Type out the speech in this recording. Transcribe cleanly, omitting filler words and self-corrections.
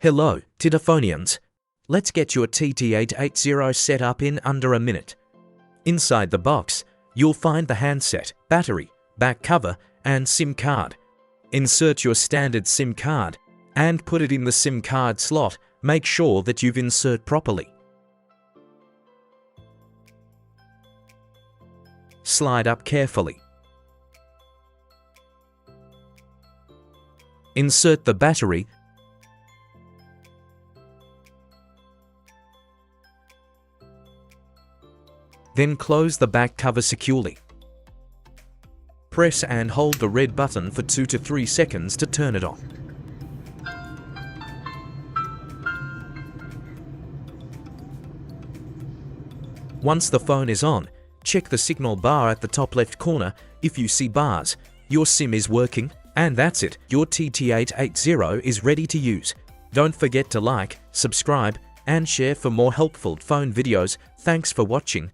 Hello, TTphonians. Let's get your TT880 set up in under a minute. Inside the box, you'll find the handset, battery, back cover, and SIM card. Insert your standard SIM card and put it in the SIM card slot. Make sure that you've inserted properly. Slide up carefully. Insert the battery. Then close the back cover securely. Press and hold the red button for 2 to 3 seconds to turn it on. Once the phone is on, check the signal bar at the top left corner. If you see bars, your SIM is working, and that's it. Your TT880 is ready to use. Don't forget to like, subscribe, and share for more helpful phone videos. Thanks for watching.